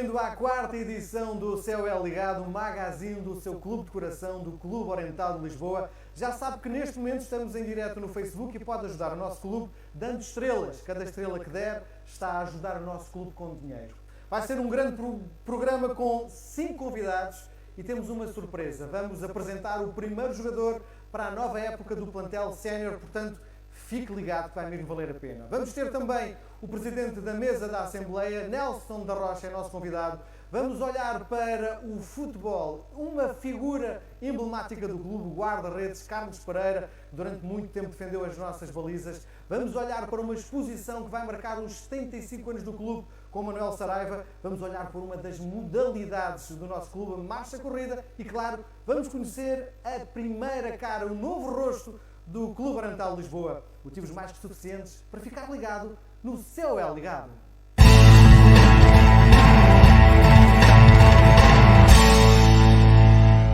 bem-vindo à quarta edição do Céu é Ligado, o magazine do seu clube de coração, do Clube Oriental de Lisboa. Já sabe que neste momento estamos em direto no Facebook e pode ajudar o nosso clube dando estrelas. Cada estrela que der está a ajudar o nosso clube com dinheiro. Vai ser um grande programa com 5 convidados e temos uma surpresa. Vamos apresentar o primeiro jogador para a nova época do plantel sénior, portanto, fique ligado que vai mesmo valer a pena. Vamos ter também o presidente da mesa da Assembleia, Nelson da Rocha, é nosso convidado. Vamos olhar para o futebol, uma figura emblemática do clube, o guarda-redes Carlos Pereira, que durante muito tempo defendeu as nossas balizas. Vamos olhar para uma exposição que vai marcar os 75 anos do clube, com Manuel Saraiva. Vamos olhar por uma das modalidades do nosso clube, a marcha corrida. E claro, vamos conhecer a primeira cara, o novo rosto do Clube Oriental de Lisboa. Motivos mais que suficientes para ficar ligado no Céu é Ligado.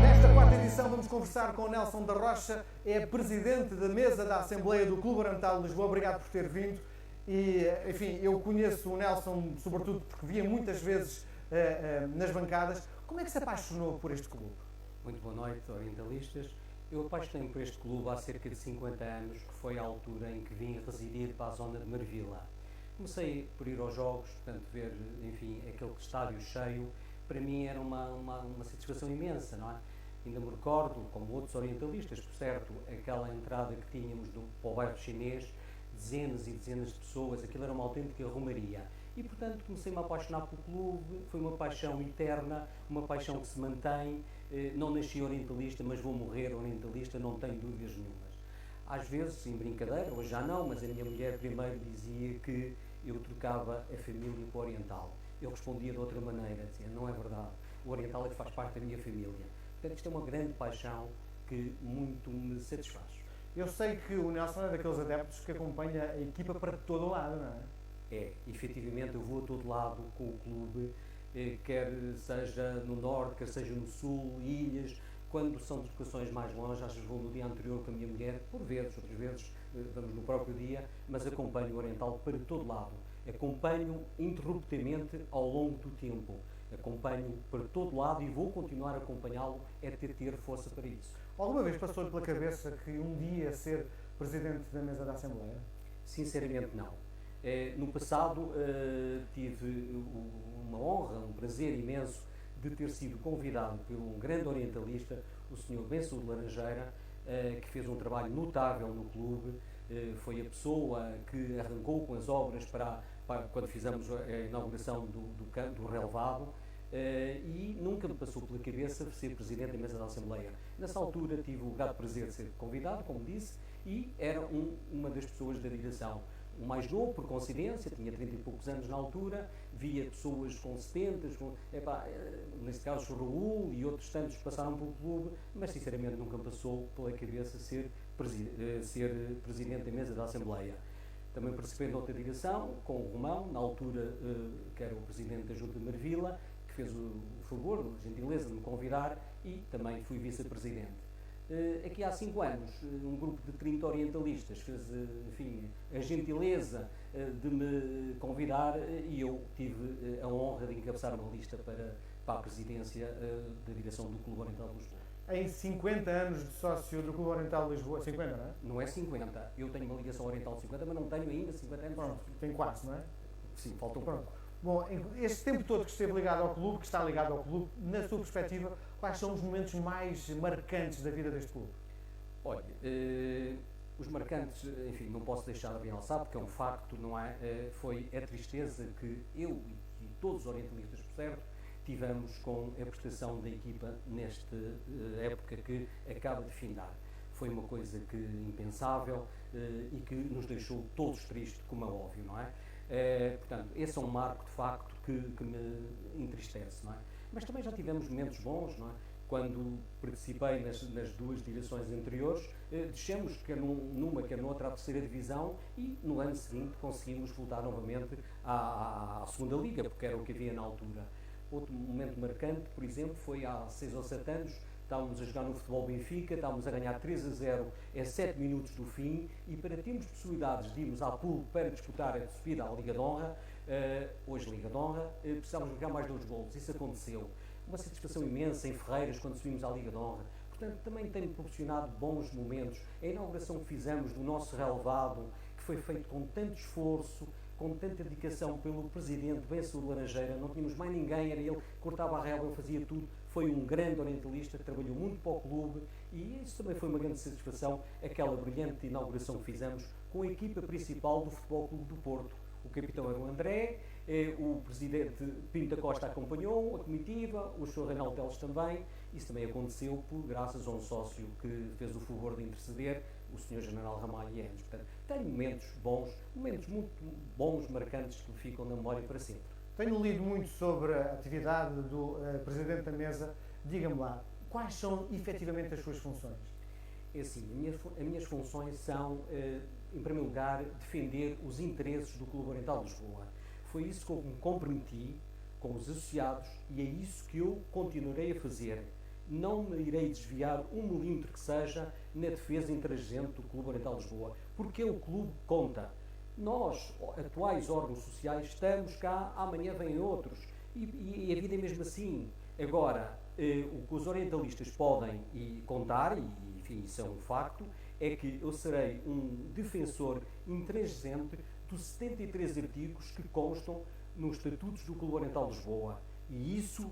Nesta quarta edição vamos conversar com o Nelson da Rocha, é presidente da mesa da Assembleia do Clube Oriental de Lisboa. Obrigado por ter vindo. E, enfim, eu conheço o Nelson sobretudo porque via muitas vezes nas bancadas. Como é que se apaixonou por este clube? Muito boa noite, orientalistas. Eu apaixonei-me por este clube há cerca de 50 anos, que foi a altura em que vim residir para a zona de Marvila. Comecei por ir aos jogos, portanto, ver, enfim, aquele estádio cheio, para mim era uma satisfação imensa, não é? Ainda me recordo, como outros orientalistas, por certo, aquela entrada que tínhamos para o bairro chinês, dezenas e dezenas de pessoas, aquilo era uma autêntica romaria. E, portanto, comecei-me a apaixonar pelo clube, foi uma paixão eterna, uma paixão que se mantém. Não nasci orientalista, mas vou morrer orientalista, não tenho dúvidas nenhumas. Às vezes, em brincadeira, hoje já não, mas a minha mulher primeiro dizia que eu trocava a família com o oriental. Eu respondia de outra maneira, dizia, não é verdade, o oriental é que faz parte da minha família. Portanto, isto é uma grande paixão que muito me satisfaz. Eu sei que o Nelson é daqueles adeptos que acompanha a equipa para todo o lado, não é? É, efetivamente eu vou a todo lado com o clube, quer seja no norte, quer seja no sul, ilhas. Quando são deslocações mais longe, às vezes vou no dia anterior com a minha mulher, por vezes, outras vezes vamos no próprio dia, mas acompanho o Oriental para todo lado. Acompanho interruptamente ao longo do tempo. Acompanho para todo lado e vou continuar a acompanhá-lo, é ter força para isso. Alguma vez passou-lhe pela cabeça que um dia ser presidente da mesa da Assembleia? Sinceramente não. No passado tive uma honra, um prazer imenso de ter sido convidado por um grande orientalista, o Sr. Benção de Laranjeira, que fez um trabalho notável no clube, foi a pessoa que arrancou com as obras para quando fizemos a inauguração do relevado, e nunca me passou pela cabeça ser presidente da mesa da Assembleia. Nessa altura tive o grato prazer de ser convidado, como disse, e era uma das pessoas da direção. O mais novo, por coincidência, tinha 30 e poucos anos na altura, via pessoas com 70, neste caso o Raul e outros tantos que passaram pelo clube, mas sinceramente nunca me passou pela cabeça ser presidente da mesa da Assembleia. Também participei de outra direção, com o Romão, na altura que era o presidente da Junta de Marvila, que fez o favor, a gentileza de me convidar, e também fui vice-presidente. Aqui há 5 anos, um grupo de 30 orientalistas fez, enfim, a gentileza de me convidar e eu tive a honra de encabeçar uma lista para a presidência da direção do Clube Oriental de Lisboa. Em 50 anos de sócio do Clube Oriental de Lisboa, 50, não é? Não é 50, eu tenho uma ligação oriental de 50, mas não tenho ainda 50 anos. Pronto, tem quase, não é? Sim, faltam Pronto. Bom, este tempo todo que esteve ligado ao clube, que está ligado ao clube, na sua perspectiva, quais são os momentos mais marcantes da vida deste clube? Olha, os marcantes, enfim, não posso deixar de realçar, porque é um facto, não é? Foi a tristeza que eu e todos os orientalistas, por certo, tivemos com a prestação da equipa nesta época que acaba de findar. Foi uma coisa que impensável e que nos deixou todos tristes, como é óbvio, não é? Portanto, esse é um marco de facto que me entristece, não é? Mas também já tivemos momentos bons, não é? Quando participei nas 2 direções anteriores, descemos, quer numa, quer noutra, à 3ª divisão e no ano seguinte conseguimos voltar novamente à 2ª Liga, porque era o que havia na altura. Outro momento marcante, por exemplo, foi há 6 ou 7 anos, estávamos a jogar no Futebol Benfica, estávamos a ganhar 3-0 a 7 minutos do fim, e para termos possibilidades de irmos à pool para disputar a subida à Liga de Honra, hoje Liga de Honra, precisávamos jogar mais 2 golos. Isso aconteceu. Uma satisfação imensa em Ferreiras quando subimos à Liga de Honra. Portanto, também tem proporcionado bons momentos. A inauguração que fizemos do nosso relevado, que foi feito com tanto esforço, com tanta dedicação pelo Presidente Benção de Laranjeira, não tínhamos mais ninguém, era ele que cortava a relva, ele fazia tudo. Foi um grande orientalista que trabalhou muito para o clube, e isso também foi uma grande satisfação, aquela brilhante inauguração que fizemos com a equipa principal do Futebol Clube do Porto. O capitão era o André, o presidente Pinto da Costa acompanhou, a comitiva, o Sr. Reinaldo Teles também. Isso também aconteceu graças a um sócio que fez o favor de interceder, o Sr. General Ramalho Enes. Portanto, tem momentos muito bons, marcantes, que ficam na memória para sempre. Tenho lido muito sobre a atividade do Presidente da Mesa. Diga-me lá, quais são efetivamente as suas funções? É assim, as minhas funções são, em primeiro lugar, defender os interesses do Clube Oriental de Lisboa. Foi isso que eu me comprometi com os associados, e é isso que eu continuarei a fazer. Não me irei desviar 1 milímetro que seja na defesa intransigente do Clube Oriental de Lisboa, porque o clube conta. Nós, atuais órgãos sociais, estamos cá, amanhã vêm outros, e a vida é mesmo assim. Agora, o que os orientalistas podem contar, e enfim, isso é um facto, é que eu serei um defensor intransigente dos 73 artigos que constam nos estatutos do Clube Oriental de Lisboa. E isso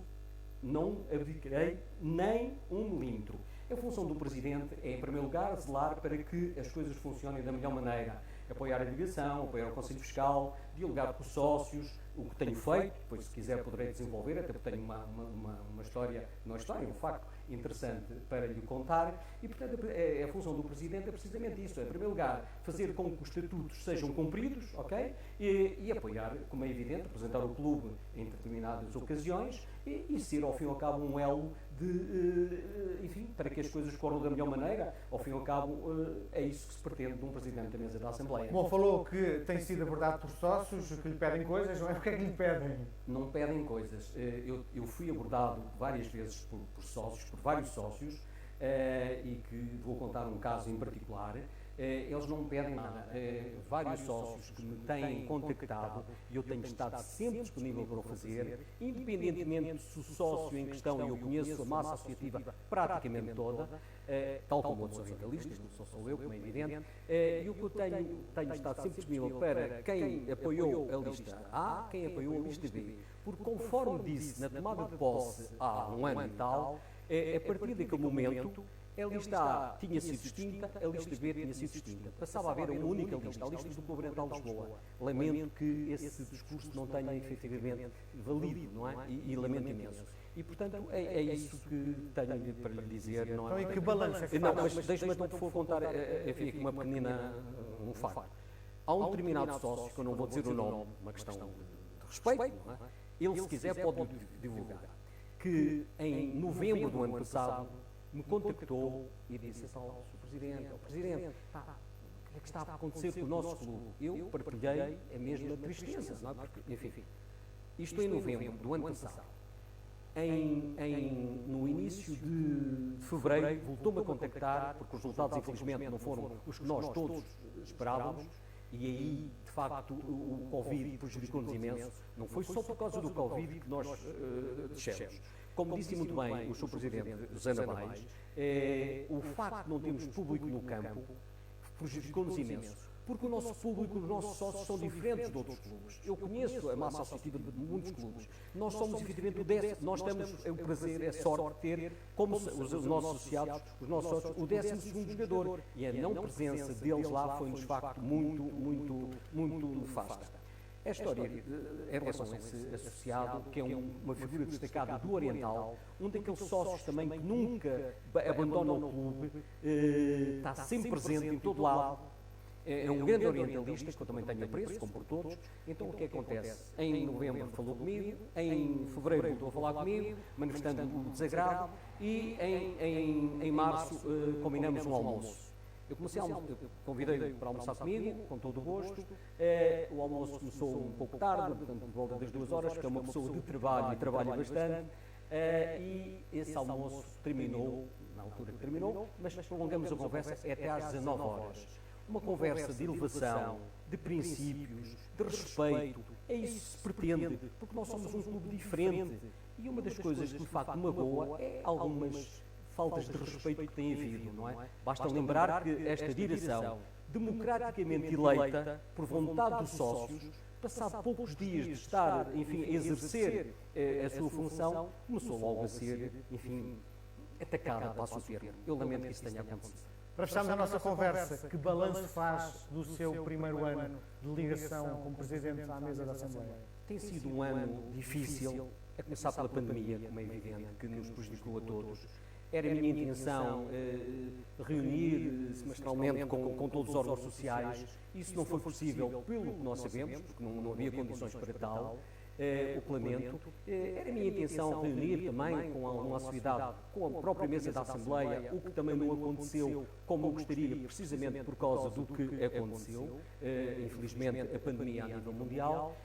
não abdicarei nem 1 milímetro. A função do Presidente é, em primeiro lugar, zelar para que as coisas funcionem da melhor maneira. Apoiar a delegação, apoiar o Conselho Fiscal, dialogar com os sócios, o que tenho feito, depois se quiser poderei desenvolver, até porque tenho uma história, não é história, um facto interessante para lhe contar, e portanto a função do Presidente é precisamente isso, é, em primeiro lugar, fazer com que os estatutos sejam cumpridos, ok? E apoiar, como é evidente, representar o clube em determinadas ocasiões, e ser, ao fim e ao cabo, um elo enfim, para que as coisas corram da melhor maneira. Ao fim e ao cabo, é isso que se pretende de um Presidente da Mesa da Assembleia. Bom, falou que tem sido abordado por sócios que lhe pedem coisas, não é? O que é que lhe pedem? Não pedem coisas. Eu fui abordado várias vezes por sócios, por vários sócios, e que vou contar um caso em particular. Eles não me pedem nada. Vários sócios que me têm contactado, e eu tenho estado sempre disponível para o fazer, independentemente se o sócio em questão, e eu conheço a massa associativa praticamente toda, tal como outros orientalistas, não sou eu, como é evidente, e o que eu tenho estado sempre disponível para quem apoiou a lista A, quem apoiou a lista B, porque conforme disse na tomada de posse há um ano e tal, a partir daquele momento, a lista A tinha sido extinta, a lista B tinha sido extinta. Passava a haver uma única lista, a lista do Clube Oriental de Lisboa. Lamento que esse discurso não tenha efetivamente valido, não é? E lamento imenso. E, portanto, é isso que tenho para lhe dizer. Não é? Então, e que balanço é que Não, mas deixe-me então, por favor, contar, enfim, aqui uma pequenina, um facto. Há um determinado sócio, que eu não vou dizer o nome, uma questão de respeito, não é? Ele, se quiser, pode divulgar, que em novembro do ano passado me contactou e disse ao Presidente, pá, o que é que está a acontecer com o nosso clube? Eu partilhei a mesma tristeza, não é? Porque, enfim, isto em novembro do ano passado. No início de fevereiro, voltou-me a contactar, porque os resultados, infelizmente, não foram os que nós todos esperávamos, e aí, de facto, o Covid prejudicou-nos imenso. Não foi só por causa do Covid que nós descemos. Como disse muito bem o Sr. Presidente José Nabais, o facto de não termos público no campo prejudicou-nos imenso. Porque o nosso público, os nossos sócios são diferentes de outros clubes. Eu conheço a massa associativa de muitos clubes. Nós somos, efetivamente, o 10º. Nós temos o prazer, a sorte de ter, como os nossos associados, os nossos sócios, o 12º jogador. E a não presença deles lá foi, de facto, muito nefasta. A história, em relação a esse associado, que é uma figura destacada do Oriental, um daqueles sócios também que nunca abandona o clube, está sempre presente em todo lado, é um grande orientalista, que eu também tenho apreço, como por todos. Então o que acontece? Em novembro falou comigo, em fevereiro voltou a falar comigo, manifestando o desagrado, e em março combinamos um almoço. Eu convidei-o para almoçar comigo, com todo o gosto. O almoço começou um pouco tarde, portanto, por volta das 2 horas, porque é uma pessoa de trabalho e trabalha bastante. E esse almoço terminou, na altura que terminou, mas prolongamos a conversa até às 19 horas. Uma conversa de elevação, de princípios, de respeito. É isso que se pretende, porque nós somos um clube diferente. E uma das coisas que de facto magoa é algumas faltas de respeito que tem havido, não é? Basta lembrar que esta direção, democraticamente eleita, por vontade dos sócios, passado poucos dias de estar, enfim, a exercer a sua função, começou logo a ser, enfim, atacada, passo o termo. Eu lamento que isso tenha acontecido. Para fecharmos a nossa conversa, que balanço faz do seu primeiro ano de ligação como Presidente à mesa da Assembleia? Tem sido um ano difícil, a começar pela pandemia, como é evidente, que nos prejudicou a todos. Era a minha intenção reunir semestralmente com todos os órgãos sociais. Isso não foi possível, pelo que nós sabemos, porque não havia condições para tal. O Parlamento. Era a minha intenção reunir também com alguma assiduidade com a própria mesa da Assembleia, o que também não aconteceu como eu gostaria, precisamente por causa do que aconteceu, infelizmente, a pandemia a nível mundial.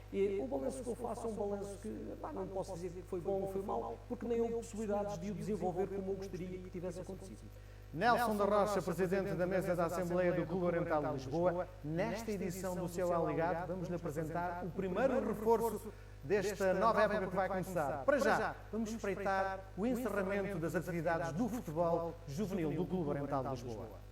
O balanço que eu faço é um balanço que não posso dizer que foi bom ou foi mau, porque nem houve possibilidades de o desenvolver como eu gostaria que tivesse acontecido. Nelson da Rocha, Presidente da Mesa da Assembleia do Clube Oriental de Lisboa, nesta edição do Seu É Ligado, vamos-lhe apresentar o primeiro reforço desta nova época que vai começar. Para já, vamos espreitar o encerramento das atividades do futebol juvenil do Clube Oriental de Lisboa.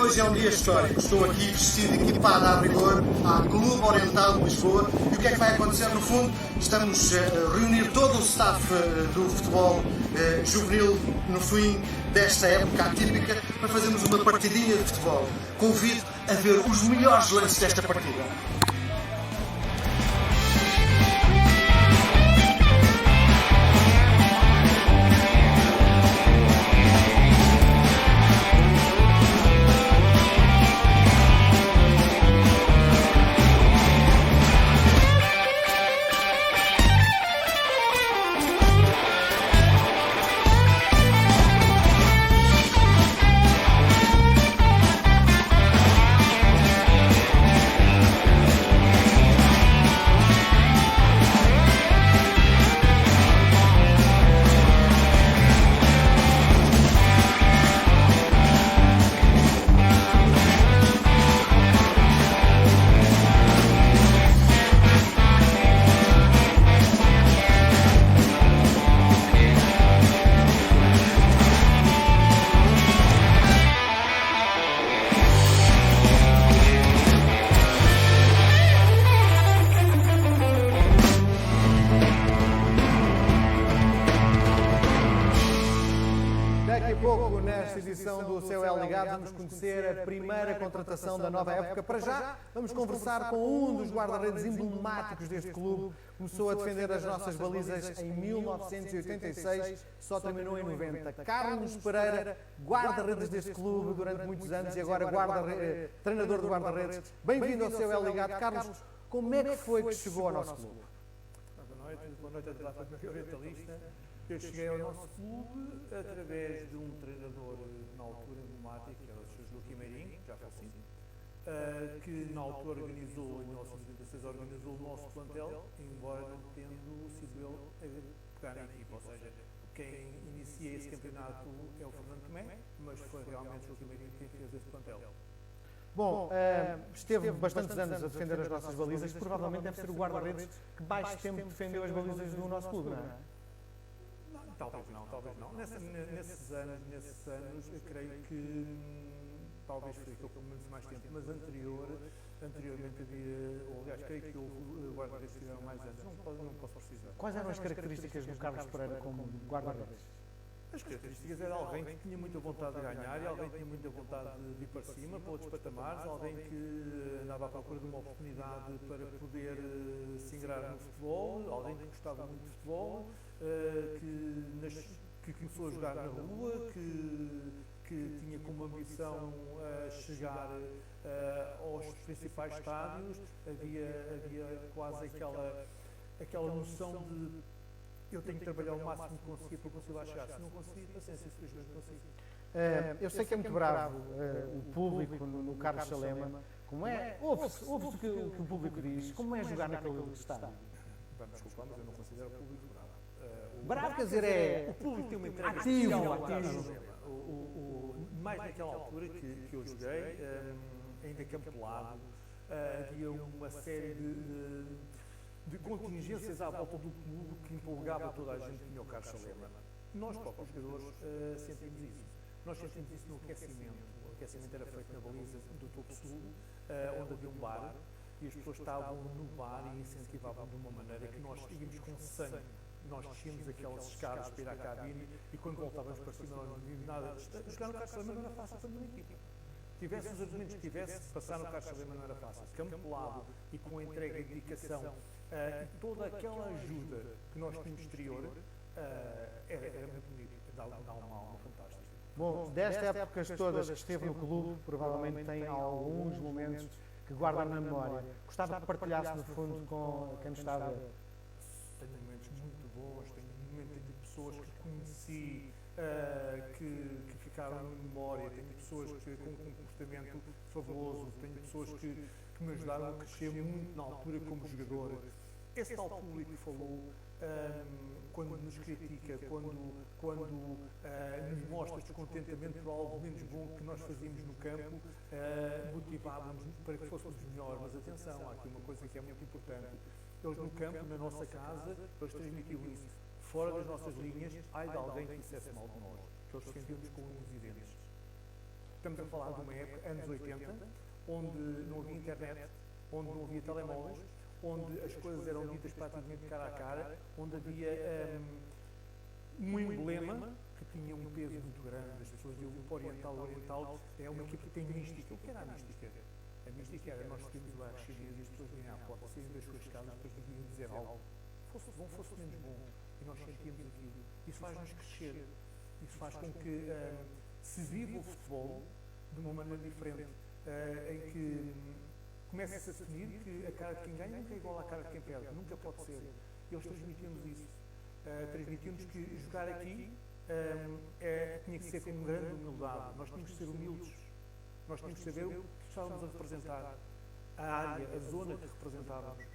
Hoje é um dia histórico. Estou aqui vestido, equipado à rigor, à Clube Oriental de Lisboa. E o que é que vai acontecer no fundo? Estamos a reunir todo o staff do futebol juvenil no fim desta época atípica para fazermos uma partidinha de futebol. Convido a ver os melhores lances desta partida. Do Seu É Ligado, vamos conhecer a primeira contratação da nova época. Para já, vamos conversar com um dos guarda-redes emblemáticos deste clube. Começou a defender as nossas balizas em 1986, só terminou em 90. Carlos Pereira, guarda-redes deste clube durante muitos anos e agora treinador do guarda-redes. Bem-vindo ao Seu É Ligado. Carlos, como é que foi que chegou ao nosso clube? Boa noite a toda a família orientalista. Eu cheguei ao nosso clube através de um treinador na altura emblemático, que era o Sr. Joaquim Meirinho, já falecido, que na altura organizou, em 1986, organizou o nosso plantel, embora não tendo sido ele a pegar na equipa. Ou seja, quem inicia esse campeonato é o Fernando Tomé, mas foi realmente o Joaquim Meirinho quem fez esse plantel. Bom, esteve bastantes anos a defender as nossas balizas, provavelmente deve ser o guarda-redes que mais tempo defendeu as balizas do nosso clube, não é? Talvez não. Nesses anos, eu creio que talvez foi aquele pelo menos mais tempo, mas anteriormente havia, ou aliás, creio que houve guarda-redes que tiveram mais anos. Não posso precisar. Quais eram as características do Carlos Pereira como guarda-redes? As características era alguém que tinha muita vontade de ganhar e alguém que tinha muita vontade de ir para cima, para outros patamares, alguém que andava à procura de uma oportunidade para poder se ingrar no futebol, alguém que gostava muito de futebol, que começou a jogar na rua, que tinha como ambição chegar aos principais estádios. Havia quase aquela noção de eu tenho que trabalhar o máximo que conseguir para conseguir lá chegar. Se não conseguir, paciência, infelizmente consigo. Eu sei que é muito bravo o público no Carlos Salema. Como é? Ouve-se o que o público diz. Como é jogar naquele estádio? Desculpa, mas eu não considero o público bravo. Bravo quer dizer é o público tem uma entrega ativo, especial ao Carlos ativo. Salema. Mais naquela altura que eu joguei, ainda campo pelado, havia uma série de contingências à volta do clube que empolgava toda a gente que tinha o Carlos Salema. Nós próprios jogadores sentimos isso. Nós sentimos isso no aquecimento. O aquecimento era feito na baliza do Topo Sul, onde havia um bar, e as pessoas estavam no bar e incentivavam de uma maneira que nós íamos com sangue. Nós descíamos aquelas escadas para ir à cabine e quando voltávamos para cima não vimos nada. Jogar no Carlos Salema não era fácil para nenhuma equipa. Tivesse os argumentos que tivesse, passar no Carlos Salema não era fácil. Campo pelado e com entrega e dedicação e toda aquela ajuda que nós tínhamos exterior era muito bonito, dá uma alma fantástica. Bom, destas épocas todas que esteve no clube, provavelmente tem alguns momentos que guarda na memória. Gostava que partilhasse, no fundo, com quem nos está a ver. Tenho momentos muito bons, tenho pessoas que conheci, que ficaram na memória, tenho pessoas com um comportamento fabuloso, tenho pessoas que me ajudaram a crescer muito na altura como jogador. Esse tal público que falou, quando nos critica, quando nos mostra descontentamento por algo menos bom que nós fazíamos no campo, motivávamos para que fôssemos melhor. Mas atenção, há aqui uma coisa que é muito importante. Eles no campo, na nossa casa, eles transmitiam isso. Fora das nossas linhas, ai de alguém que dissesse mal de nós, que eles defendiam-nos com unhas e dentes. Estamos a falar de uma época, anos 80, onde não havia internet, onde não havia telemóveis, onde as coisas eram ditas praticamente cara a cara, onde havia um emblema que tinha um peso muito grande. As pessoas diziam que o Oriental é uma equipe que tem mística. O que era a mística? A mística era nós tínhamos o RX e as pessoas vinham à porta, saíam das suas casas, depois deviam dizer algo. Fosse bom, fosse menos bom. E nós sentíamos aquilo. Isso faz-nos crescer. Isso faz com que se viva o futebol de uma maneira diferente, em que começa-se a definir que a cara de quem ganha nunca é igual à cara de quem perde, nunca pode ser. Eles transmitiam-nos isso. Transmitiam-nos que jogar aqui tinha que ser com grande humildade. Nós tínhamos que ser humildes. Nós tínhamos que saber o que estávamos a representar, a área, a zona que representávamos.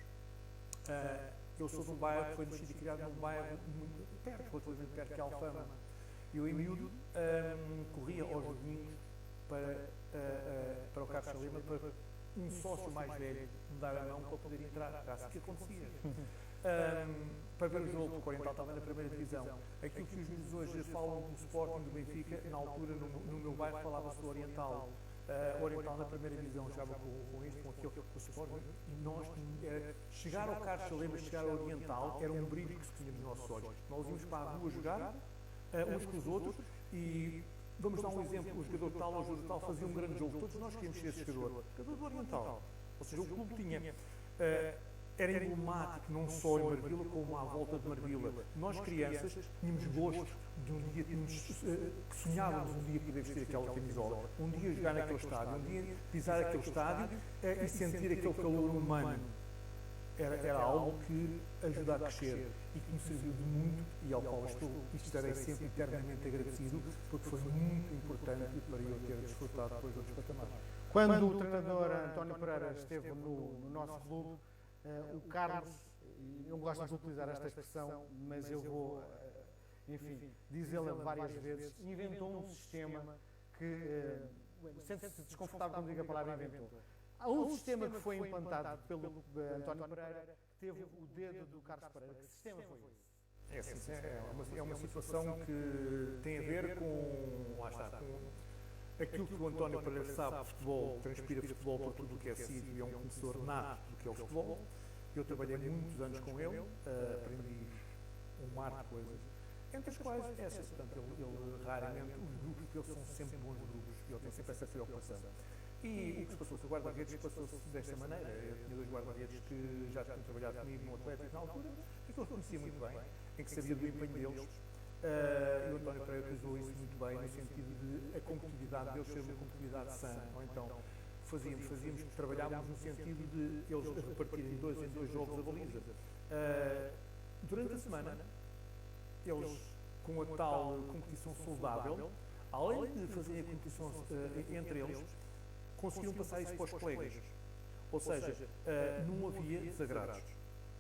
Eu sou de um bairro que foi nascido e criado num bairro muito perto, relativamente perto, que é Alfama. Eu, em miúdo, corria aos domingos para o Carlos Salema, para um sócio mais velho me dar a mão para poder entrar. Era assim que acontecia. Para ver o jogo, porque o Oriental estava na primeira divisão. Aquilo que os juízes hoje falam do Sporting, do Benfica, na altura, no meu bairro, falava-se do Oriental. O Oriental na primeira divisão jogava com este, com aquele, com o Sporting, e nós, chegar ao Carlos Salema, chegar ao Oriental, era um brilho que se tinha nos nossos olhos. Nós íamos para a rua jogar, uns com os outros, e vamos dar um exemplo, o jogador tal ou o jogador tal fazia um grande jogo, todos nós queríamos ser esse jogador do Oriental. Ou seja, o clube tinha, era emblemático, não só em Marvila, como à volta de Marvila. Nós, crianças, tínhamos gosto de um dia, que sonhávamos um dia poder vestir aquela camisola, um dia jogar naquele estádio, um dia pisar aquele estádio e sentir aquele calor humano. Era algo que ajuda a crescer e que me serviu de muito e ao qual estarei sempre eternamente agradecido, porque foi muito importante para eu ter desfrutado depois outros patamares. Quando o treinador António Pereira esteve no nosso clube, o Carlos, eu gosto de utilizar esta expressão, mas eu vou, enfim, dizê-la várias vezes, inventou um sistema que, sente-se desconfortável quando digo a palavra inventou. Há um sistema que foi implantado pelo António Pereira, que teve o dedo do Carlos Pereira. Que sistema foi esse? É uma situação que tem a ver com, lá está, com aquilo que o António Pereira sabe de futebol, transpira futebol por tudo o que é sido e é um conhecedor nato do que é o futebol. Eu trabalhei muitos anos com ele, aprendi um mar de coisas. entre as quais essas. Portanto, ele raramente, os grupos que eles são sempre bons grupos, ele tem sempre essa preocupação. E o que se passou com o guarda-redes passou-se desta maneira. Eu tinha 2 guarda-redes que já tinham trabalhado comigo no Atlético na altura, e que eu conhecia muito bem, em que sabia do empenho deles. E o António Pereira utilizou isso muito bem, no sentido de a competitividade deles ser uma competitividade sã. Ou então, trabalhávamos no sentido de eles repartirem em 2 jogos a baliza. Durante a semana, eles, com a tal competição saudável, além de fazerem a competição entre eles, conseguiram passar isso para os colegas. Ou seja, não havia desagrados.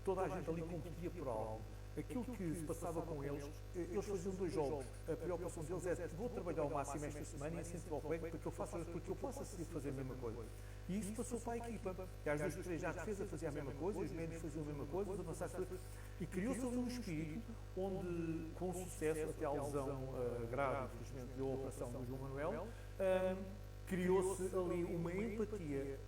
Toda a gente ali competia por algo. Aquilo que se passava com eles, eles faziam 2 jogos. A preocupação deles é: vou trabalhar ao máximo esta semana e incentivar o colega para que eu possa fazer a mesma coisa. E isso passou para a equipa. E às vezes os 3 já a defesa fazia a mesma coisa, os médios faziam a mesma coisa, os avançados faziam. E criou-se ali um espírito onde, com sucesso, até à lesão grave, infelizmente, da operação do João Manuel, criou-se ali uma empatia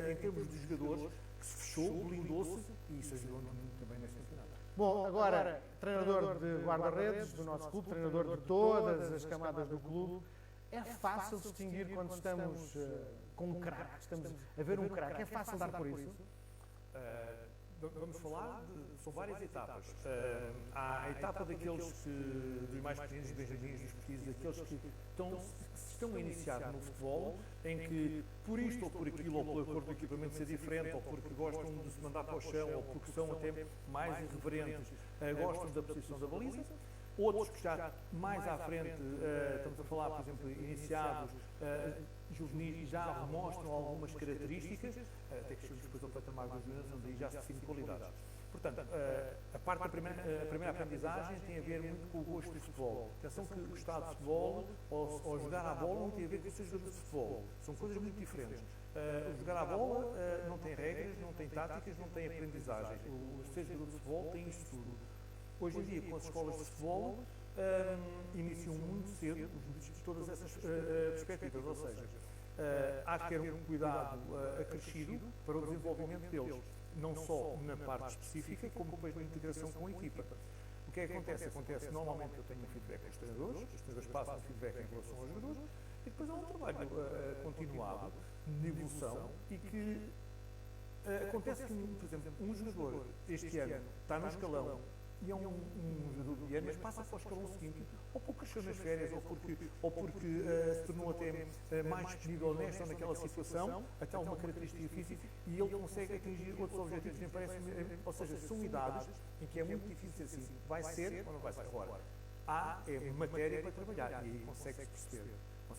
em termos de jogadores que se fechou, blindou-se, e isso ajudou muito também neste campeonato. Bom, agora, treinador de guarda-redes do nosso clube, treinador de todas as camadas do clube, é fácil distinguir quando estamos com um craque, estamos a ver um craque, é fácil dar por isso? Vamos falar, são várias etapas. Há a etapa daqueles dos mais pequenos, dos benjamins, dos petizes, daqueles que estão a iniciar no futebol, em que, por isto ou por aquilo, ou pela cor do equipamento ser diferente, ou porque gostam de se mandar para o chão, ou porque são até mais irreverentes, gostam da posição da baliza. Outros que já mais à frente, estamos a falar, por exemplo, iniciados, juvenis, já mostram algumas características, até que chegamos depois ao patamar dos juniores, onde aí já se define qualidades. Portanto, a primeira aprendizagem tem a ver muito com o gosto do futebol. Atenção que gostar de futebol ou jogar à bola não tem a ver com ser jogador de futebol. São coisas muito diferentes. Jogar à bola não tem regras, não tem táticas, não tem aprendizagem. O ser jogador de futebol tem isso tudo. Hoje em dia, com as escolas de futebol, iniciam muito cedo todas essas perspectivas, ou seja, há que ter um cuidado acrescido para o desenvolvimento deles, não só na parte específica, como depois na integração com a equipa. O que é que acontece? Acontece normalmente que eu tenho um feedback com os treinadores passam um feedback em relação aos jogadores, e depois há um trabalho continuado de evolução e que acontece que, por exemplo, um jogador este ano está no escalão e é um jogador de ano, mas passa para o escalão seguinte, ou porque cresceu nas férias, ou porque se tornou até mais disponível nesta ou naquela situação, até alguma característica física, e ele consegue atingir outros objetivos, nem parece, ou seja, são idades em que é muito difícil dizer assim, vai ser ou não vai ser. Agora, há matéria para trabalhar, e aí consegue-se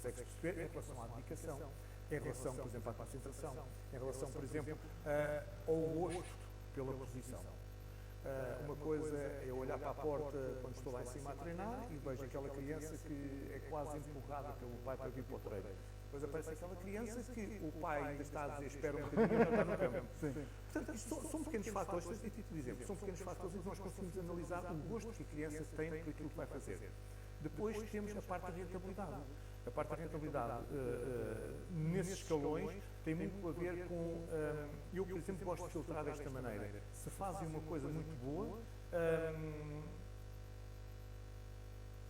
perceber em relação à dedicação, em relação, por exemplo, à concentração, em relação, por exemplo, ao gosto pela posição. Uma coisa é eu olhar para a porta quando estou lá em cima a treinar e vejo aquela criança que é quase empurrada pelo pai para vir para o treino. Depois aparece aquela criança que o pai ainda está a dizer espera um bocadinho e já está no campo. Portanto, isto são pequenos fatores, este tipo de exemplo, são pequenos fatores em que nós conseguimos analisar o gosto que a criança tem por aquilo que vai fazer. Depois temos a parte da rentabilidade. A parte da rentabilidade nesses escalões tem muito a ver com... eu, por exemplo, gosto de filtrar desta maneira. Se fazem uma coisa muito boa,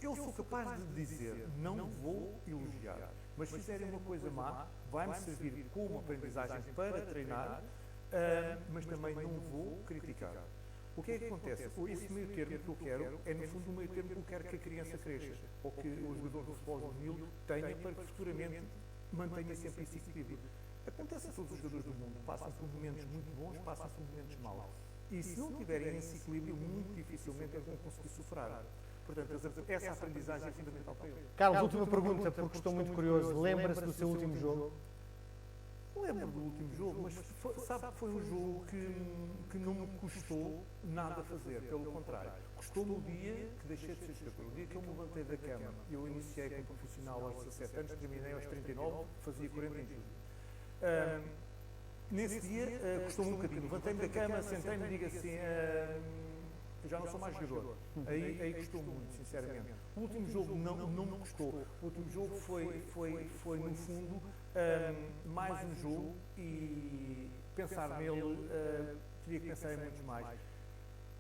eu sou capaz de dizer, não vou elogiar, mas se fizerem uma coisa má, vai-me servir como aprendizagem para treinar, mas também não vou criticar. O que é que acontece? Esse meio termo que eu quero é, no fundo, o meio termo que eu quero que a criança cresça, ou que o jogador de futebol juvenil tenha para que futuramente mantenha sempre esse equilíbrio. Acontece a todos os jogadores do mundo, passam por momentos muito bons, passam por momentos maus. E se não tiverem esse equilíbrio, muito dificilmente eles vão conseguir superar. Portanto, essa aprendizagem é fundamental para eles. Carlos, última pergunta, porque estou muito curioso. Lembra-se do seu último jogo? Lembro do último jogo, mas sabe que foi um jogo que não me custou nada a fazer, pelo contrário. Custou-me o dia que deixei de ser jogador, o dia que eu me levantei da cama. Eu iniciei como profissional aos 17 anos, terminei aos 39, fazia 40 em julho. Nesse dia custou-me um bocadinho. Levantei-me da cama, sentei-me e digo assim, já não sou mais jogador. Aí custou muito, sinceramente. O último jogo não me custou. O último jogo foi no fundo, mais um jogo e pensar nele, teria que pensar em muitos mais.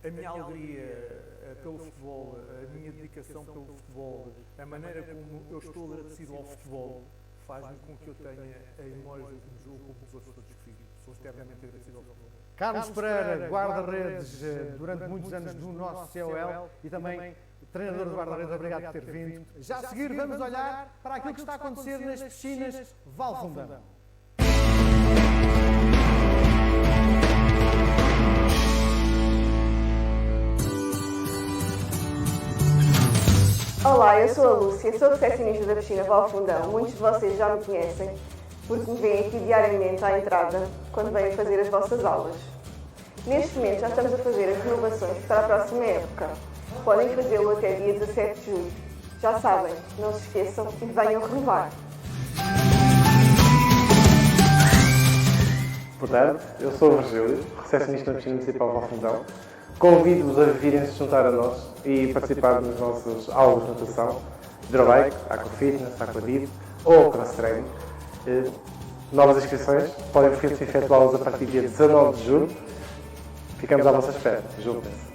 a minha alegria pelo futebol, a minha dedicação pelo futebol, a maneira como eu estou agradecido ao futebol, faz-me com que eu tenha a memória do último jogo como os outros todos que fiz. Sou extremamente agradecido ao futebol. Carlos Pereira, guarda-redes durante muitos anos do nosso COL e também treinador de guarda-redes, obrigado por ter vindo. Já a seguir vamos olhar para aquilo que está a acontecer nas piscinas Valfundão. Olá, eu sou a Lúcia, sou recepcionista da piscina Valfundão. Muitos de vocês já me conhecem porque me veem aqui diariamente à entrada quando venho fazer as vossas aulas. Neste momento já estamos a fazer as renovações para a próxima época. Podem fazê-lo até dia 17 de julho. Já sabem, não se esqueçam e venham renovar. Boa tarde, eu sou o Virgílio, recepcionista na piscina municipal de Valfundão. Convido-vos a virem se juntar a nós e participar nas nossas aulas de natação, hidrobike, aquafitness, aquadip ou cross-training. Novas inscrições podem ser efetuá-las a partir do dia 19 de julho. Ficamos à vossa espera. Juntem-se.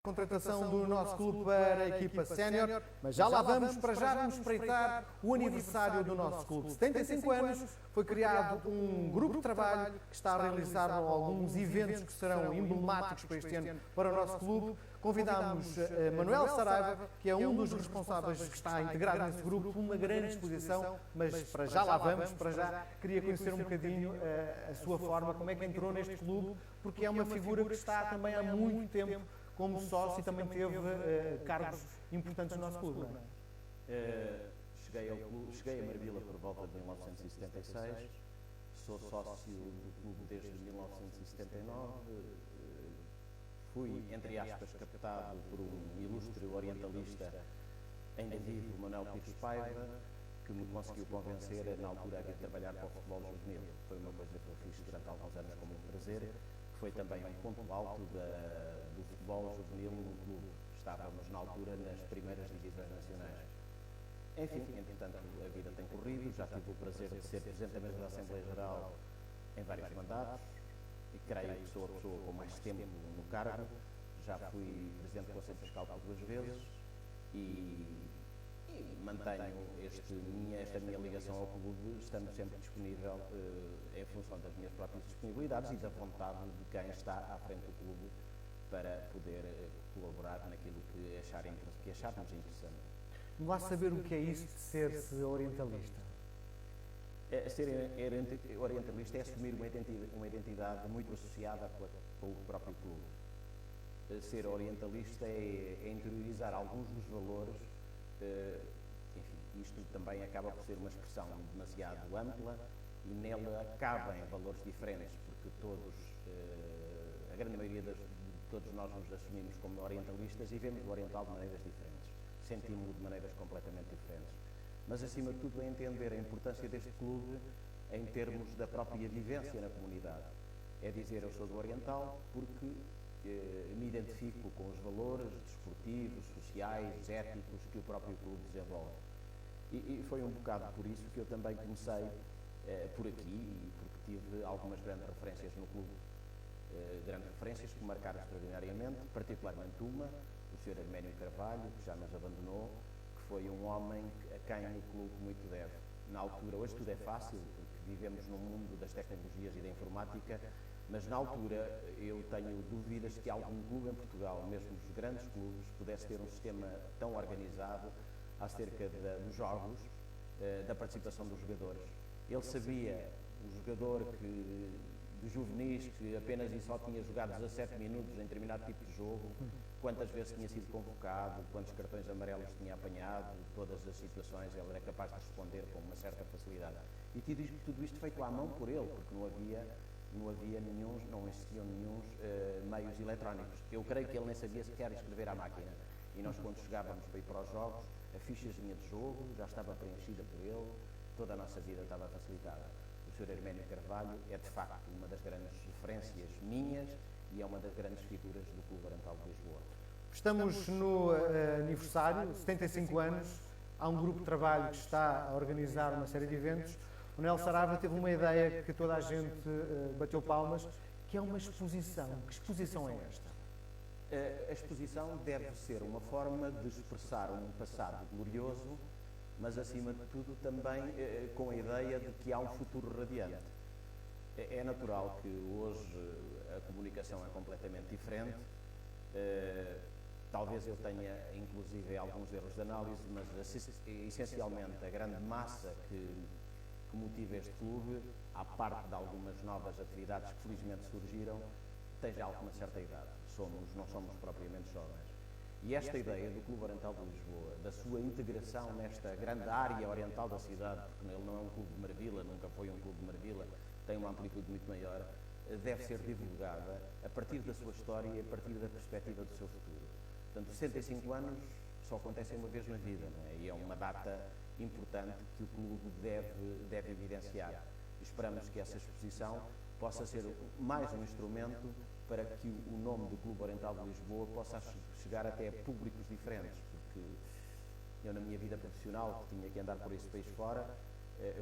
Contratação do nosso clube para a equipa sénior, mas já lá vamos, para já vamos espreitar o aniversário do nosso clube. 75 anos, foi criado um grupo de trabalho que está a realizar alguns eventos que serão emblemáticos para este ano para o nosso clube. Convidámos Manuel Saraiva, que é um dos responsáveis que está integrado nesse grupo, uma grande exposição, mas para já lá vamos, para já queria conhecer um bocadinho a sua forma, como é que entrou neste clube, porque é uma figura que está também há muito tempo como sócio e também teve cargos importantes no nosso clube, não é? Cheguei a Marvila por volta de 1976, sou sócio do clube desde 1979, fui, entre aspas, captado por um ilustre orientalista ainda vivo, Manuel Pires Paiva, que me conseguiu convencer na altura a vir trabalhar para o futebol juvenil. Foi uma coisa que eu fiz durante alguns anos com muito prazer. Foi também um ponto alto do futebol juvenil no clube. Estávamos na altura nas primeiras divisões nacionais. Enfim, entretanto, a vida tem corrido. Já tive o prazer de ser Presidente da Mesa da Assembleia Geral em vários mandatos e creio que sou a pessoa com mais tempo no cargo. Já fui Presidente do Conselho Fiscal por 2 vezes e mantenho esta minha ligação ao clube, estando sempre disponível em função das minhas próprias disponibilidades e da vontade de quem está à frente do clube para poder colaborar naquilo que acharmos interessante. Vamos lá saber o que é isso de ser-se orientalista. Ser orientalista é assumir uma identidade muito associada com o próprio clube. Ser orientalista é interiorizar alguns dos valores. Enfim, isto também acaba por ser uma expressão demasiado ampla e nela cabem valores diferentes, porque a grande maioria de todos nós nos assumimos como orientalistas e vemos o oriental de maneiras diferentes, sentimos-lo de maneiras completamente diferentes. Mas, acima de tudo, é entender a importância deste clube em termos da própria vivência na comunidade. É dizer, eu sou do oriental porque me identifico com os valores desportivos, sociais, éticos que o próprio clube desenvolve. E foi um bocado por isso que eu também comecei por aqui, porque tive algumas grandes referências no clube. Grandes referências que me marcaram extraordinariamente, particularmente uma, o Sr. Herménio Carvalho, que já nos abandonou, que foi um homem a quem o clube muito deve. Na altura, hoje tudo é fácil, porque vivemos num mundo das tecnologias e da informática, mas na altura eu tenho dúvidas que algum clube em Portugal, mesmo os grandes clubes, pudesse ter um sistema tão organizado acerca dos jogos, da participação dos jogadores. Ele sabia, o jogador dos juvenis, que apenas e só tinha jogado 17 minutos em determinado tipo de jogo, quantas vezes tinha sido convocado, quantos cartões amarelos tinha apanhado, todas as situações, ele era capaz de responder com uma certa facilidade. E tudo isto feito à mão por ele, porque não existiam nenhum meios eletrónicos. Eu creio que ele nem sabia sequer escrever à máquina. E nós, quando chegávamos para ir para os jogos, a fichazinha de jogo já estava preenchida por ele, toda a nossa vida estava facilitada. O Sr. Herménio Carvalho é, de facto, uma das grandes referências minhas e é uma das grandes figuras do Clube Oriental de Lisboa. Estamos no aniversário, 75 anos, há um grupo de trabalho que está a organizar uma série de eventos. O Nel Saraiva teve uma ideia que toda a gente bateu palmas, que é uma exposição. Que exposição é esta? A exposição deve ser uma forma de expressar um passado glorioso, mas acima de tudo também com a ideia de que há um futuro radiante. É natural que hoje a comunicação é completamente diferente. Talvez eu tenha inclusive alguns erros de análise, mas essencialmente a grande massa que motiva este clube, à parte de algumas novas atividades que felizmente surgiram, tem já alguma certa idade. Não somos propriamente jovens. E esta ideia do Clube Oriental de Lisboa, da sua integração nesta grande área oriental da cidade, porque ele não é um clube de Marvila, nunca foi um clube de Marvila, tem uma amplitude muito maior, deve ser divulgada a partir da sua história e a partir da perspectiva do seu futuro. Portanto, 65 anos só acontecem uma vez na vida, não é? E é uma data importante que o clube deve evidenciar. Esperamos que essa exposição possa ser mais um instrumento para que o nome do Clube Oriental de Lisboa possa chegar até a públicos diferentes, porque eu na minha vida profissional, que tinha que andar por esse país fora,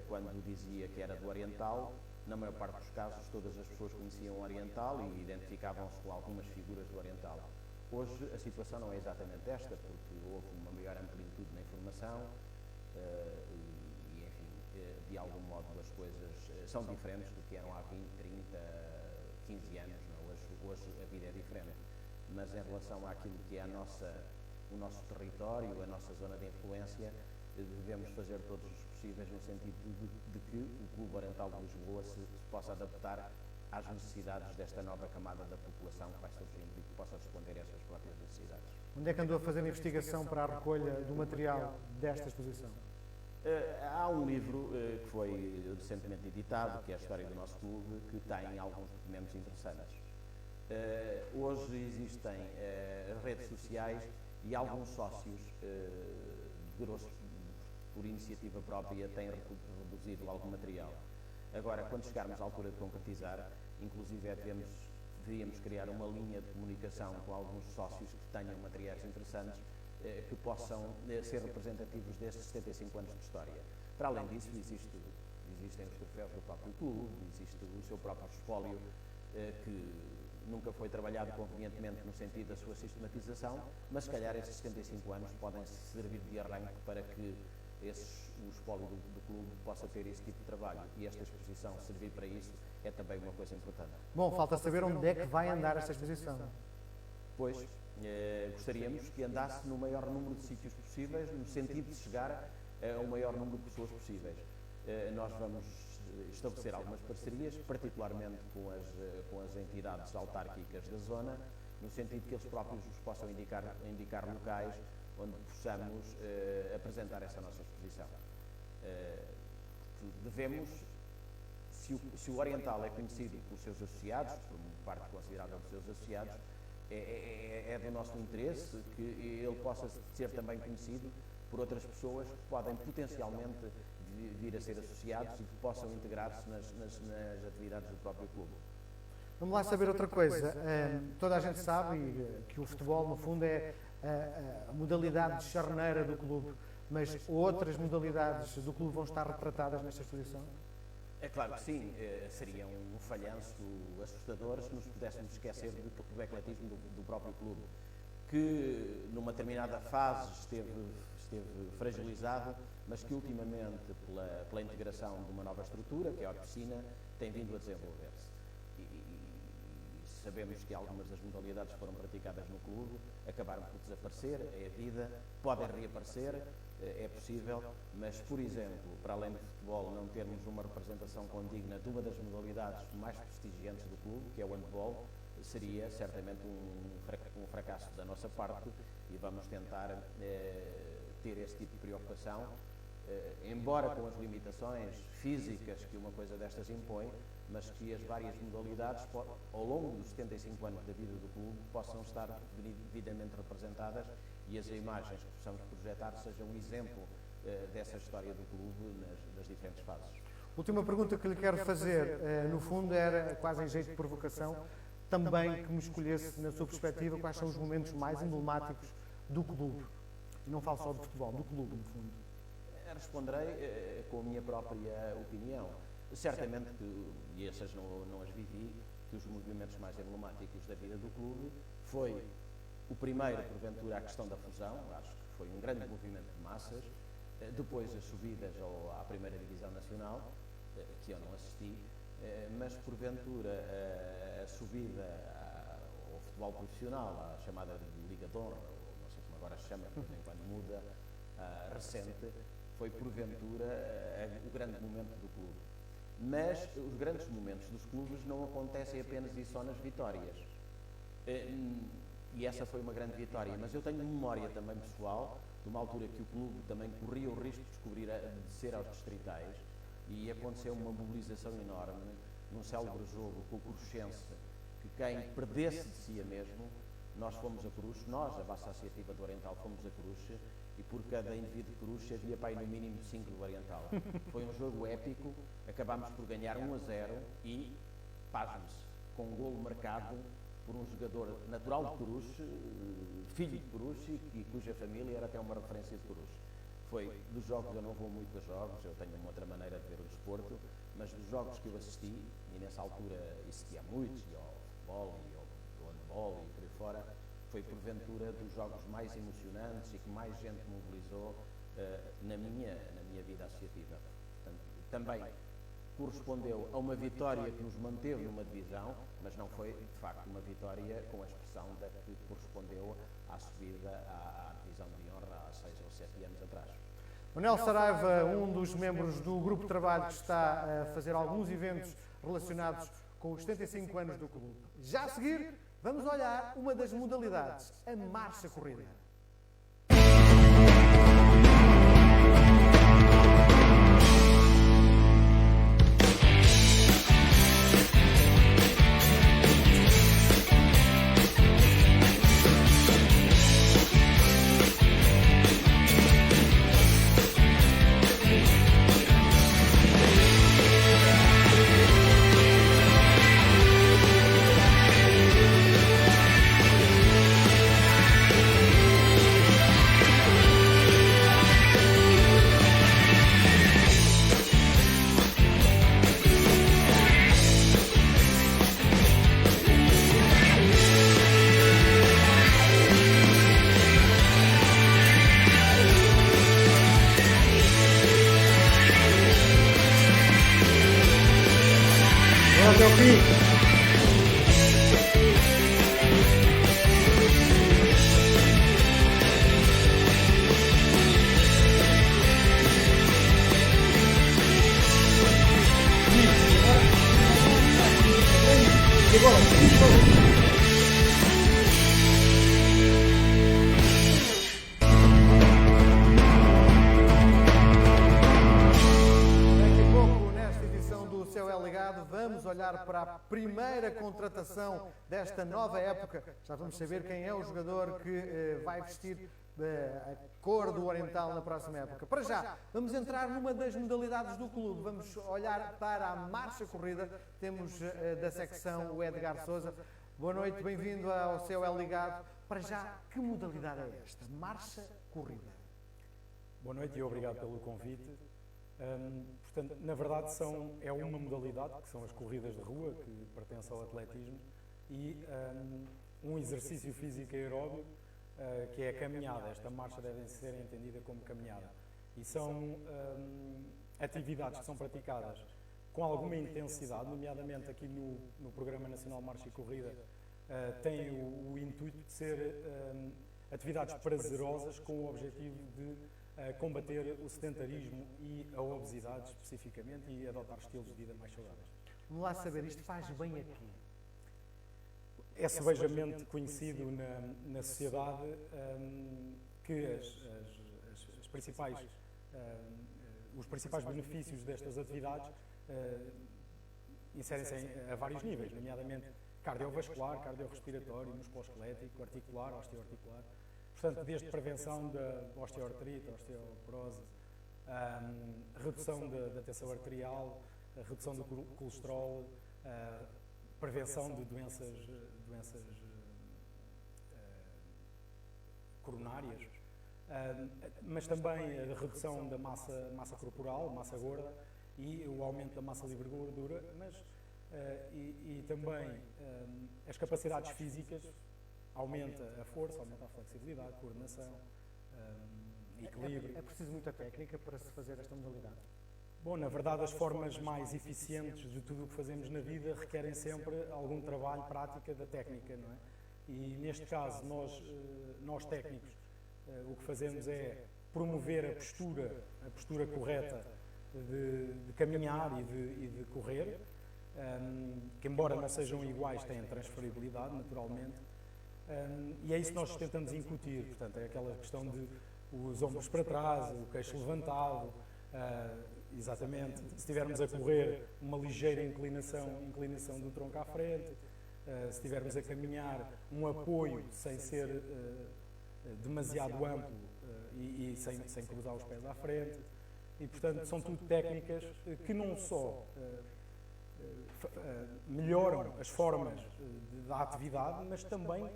quando dizia que era do Oriental, na maior parte dos casos todas as pessoas conheciam o Oriental e identificavam-se com algumas figuras do Oriental. Hoje a situação não é exatamente esta, porque houve uma maior amplitude na informação e enfim, de algum modo as coisas são diferentes do que eram há 20, 30, 15 anos. Hoje a vida é diferente, mas em relação àquilo que é o nosso território, a nossa zona de influência, devemos fazer todos os possíveis no sentido de que o Clube Oriental de Lisboa se possa adaptar às necessidades desta nova camada da população que vai surgindo e que possa responder a essas próprias necessidades. Onde é que andou a fazer a investigação para a recolha do material desta exposição? Há um livro que foi recentemente editado, que é a história do nosso clube, que tem alguns documentos interessantes. Hoje existem redes sociais e alguns sócios, por iniciativa própria, têm reduzido algum material. Agora, quando chegarmos à altura de concretizar, inclusive deveríamos criar uma linha de comunicação com alguns sócios que tenham materiais interessantes que possam ser representativos destes 75 anos de história. Para além disso, existem os troféus do próprio clube, existe o seu próprio espólio, que nunca foi trabalhado convenientemente no sentido da sua sistematização, mas se calhar esses 75 anos podem servir de arranque para que o espólio do clube possa ter esse tipo de trabalho, e esta exposição servir para isso é também uma coisa importante. Bom, falta saber onde é que vai andar esta exposição. Pois, gostaríamos que andasse no maior número de sítios possíveis, no sentido de chegar ao maior número de pessoas possíveis. Nós vamos estabelecer algumas parcerias, particularmente com as entidades autárquicas da zona, no sentido que eles próprios nos possam indicar locais onde possamos apresentar essa nossa exposição. Devemos, se o Oriental é conhecido pelos seus associados, por parte considerável dos seus associados, é do nosso interesse que ele possa ser também conhecido por outras pessoas que podem potencialmente vir a ser associados e que possam integrar-se nas atividades do próprio clube. Vamos lá saber outra coisa. Toda a gente sabe que o futebol, no fundo, é a modalidade de charneira do clube, mas outras modalidades do clube vão estar retratadas nesta exposição? É claro que sim. Seria um falhanço assustador se nos pudéssemos esquecer do ecletismo do próprio clube, que numa determinada fase esteve fragilizado, mas que ultimamente, pela integração de uma nova estrutura, que é a piscina, tem vindo a desenvolver-se. Sabemos que algumas das modalidades que foram praticadas no clube acabaram por desaparecer, é a vida, podem reaparecer, é possível, mas, por exemplo, para além do futebol, não termos uma representação condigna de uma das modalidades mais prestigiantes do clube, que é o handball, seria certamente um fracasso da nossa parte, e vamos tentar ter esse tipo de preocupação, embora com as limitações físicas que uma coisa destas impõe, mas que as várias modalidades, ao longo dos 75 anos da vida do clube, possam estar devidamente representadas e as imagens que possamos projetar sejam um exemplo dessa história do clube nas diferentes fases. Última pergunta que lhe quero fazer, no fundo, era quase em jeito de provocação. também que me escolhesse, na sua perspectiva, quais são os momentos mais emblemáticos do clube. E não falo só de futebol, do clube, no fundo. Responderei com a minha própria opinião. Certamente e essas não as vivi, que os movimentos mais emblemáticos da vida do clube foi o primeiro, porventura, a questão da fusão, acho que foi um grande movimento de massas, depois as subidas à primeira divisão nacional, que eu não assisti, mas porventura a subida ao futebol profissional, à chamada Liga de Honra, ou não sei como agora se chama, de vez em quando muda, recente, foi porventura o grande momento do clube. Mas os grandes momentos dos clubes não acontecem apenas e só nas vitórias. E essa foi uma grande vitória. Mas eu tenho memória também pessoal, de uma altura que o clube também corria o risco de descer aos distritais, e aconteceu uma mobilização enorme num célebre jogo com o Coruchense, que quem perdesse de si mesmo, nós fomos a Coruche, nós, a Base Associativa do Oriental, fomos a Coruche, e por cada indivíduo de Coruche havia para aí no mínimo 5 do Oriental. Foi um jogo épico, acabámos por ganhar 1-0 e, pasme-se, com um golo marcado por um jogador natural de Coruche, filho de Coruche, e cuja família era até uma referência de Coruche. Foi dos jogos, eu não vou muito a jogos, eu tenho uma outra maneira de ver o desporto, mas dos jogos que eu assisti, e nessa altura assistia muitos, e ao futebol, e ao handball, e por aí fora, foi porventura dos jogos mais emocionantes e que mais gente mobilizou na minha vida associativa. Portanto, também correspondeu a uma vitória que nos manteve numa divisão, mas não foi, de facto, uma vitória com a expressão da que correspondeu à subida à divisão de honra há 6 ou 7 anos atrás. Manuel Saraiva, um dos membros do grupo de trabalho que está a fazer alguns eventos relacionados com os 75 anos do clube. Já a seguir, vamos olhar uma das modalidades, a marcha corrida. Para a primeira contratação desta nova época. Já vamos saber quem é o jogador que vai vestir a cor do Oriental na próxima época. Para já, vamos entrar numa das modalidades do clube. Vamos olhar para a marcha corrida. Temos da secção o Edgar Sousa. Boa noite, bem-vindo ao COL Ligado. Para já, que modalidade é esta? Marcha corrida. Boa noite e obrigado pelo convite. Portanto, na verdade é uma modalidade, que são as corridas de rua, que pertence ao atletismo, e um exercício físico aeróbico, que é a caminhada. Esta marcha deve ser entendida como caminhada. E são atividades que são praticadas com alguma intensidade, nomeadamente aqui no Programa Nacional Marcha e Corrida, tem o intuito de ser atividades prazerosas com o objetivo de combater o sedentarismo e a obesidade especificamente e adotar estilos de vida mais saudáveis. Vamos lá saber, isto faz bem aqui. É sebejamente conhecido na sociedade que os principais benefícios destas atividades inserem-se a vários níveis, nomeadamente cardiovascular, cardiorrespiratório, musculoesquelético, articular, osteoarticular. Portanto, desde prevenção da osteoartrite, osteoporose, redução da tensão arterial, redução do colesterol, prevenção de doenças coronárias, mas também a redução da massa corporal, massa gorda, e o aumento da massa livre de gordura, e também as capacidades físicas, aumenta a força, aumenta a flexibilidade, a coordenação, equilíbrio. É preciso muita técnica para se fazer esta modalidade? Bom, na verdade, as formas mais eficientes de tudo o que fazemos na vida requerem sempre algum trabalho, prática da técnica, não é? E neste caso, nós técnicos, o que fazemos é promover a postura correta de caminhar e de correr, que embora não sejam iguais, têm transferibilidade, naturalmente, e é isso que nós tentamos incutir. Portanto, é aquela questão de os ombros para trás, o queixo levantado, exatamente, se estivermos a correr, uma ligeira inclinação do tronco à frente, se estivermos a caminhar, um apoio sem ser demasiado amplo e sem cruzar os pés à frente. E, portanto, são tudo técnicas que não só melhoram as formas da atividade, mas também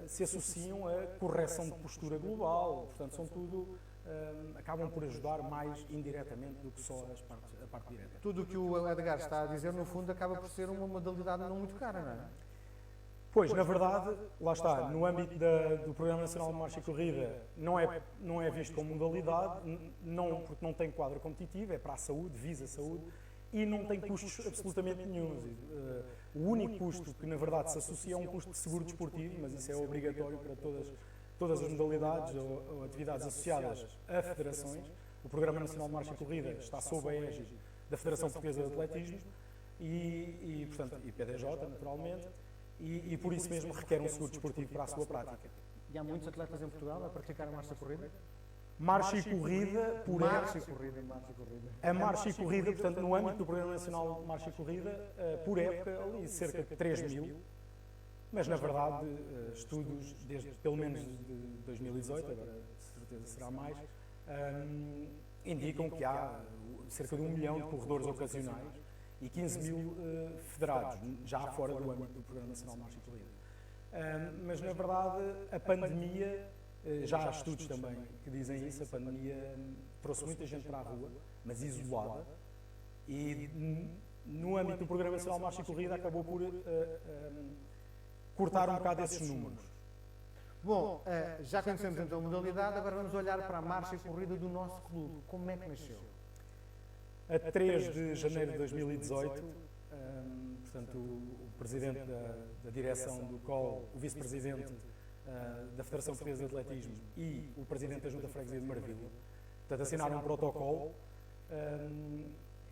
se associam à correção de postura global. Portanto, são tudo, acabam por ajudar mais indiretamente do que só a parte direta. Tudo o que o Edgar está a dizer, no fundo, acaba por ser uma modalidade não muito cara, não é? Pois, na verdade, lá está, no âmbito do Programa Nacional de Marcha e Corrida, não é visto como modalidade, porque não tem quadro competitivo, é para a saúde, visa a saúde, e não tem custos absolutamente nenhuns. O único custo que, na verdade, se associa é um custo de seguro desportivo, mas isso é obrigatório para todas as modalidades ou atividades associadas a federações. O Programa Nacional de Marcha e Corrida está sob a égide da Federação Portuguesa de Atletismo e PDJ, naturalmente, e por isso mesmo requer um seguro desportivo para a sua prática. E há muitos atletas em Portugal a praticar a marcha-corrida? Marcha e corrida, por marcha e corrida. A marcha e corrida, portanto, no âmbito do Programa Nacional de Marcha e Corrida, por época, ali cerca de 3.000, mas na verdade, estudos, pelo menos de 2018, agora de certeza será mais, indicam que há cerca de 1 milhão de corredores ocasionais e 15.000 federados, já fora do âmbito do Programa Nacional de Marcha e Corrida. Mas na verdade, a pandemia, já há estudos também que dizem isso, a pandemia trouxe muita gente para a rua, mas isolada, e no âmbito do Programa Nacional de Marcha e Corrida acabou por cortar um bocado esses números. Bom, já conhecemos então a modalidade, agora vamos olhar para a marcha e corrida do nosso clube. Como é que nasceu? A 3 de janeiro de 2018, portanto, o presidente da direção do COL, o vice-presidente da Federação Portuguesa de Atletismo e o presidente da Junta de Freguesia de Marvila, portanto, assinaram um protocolo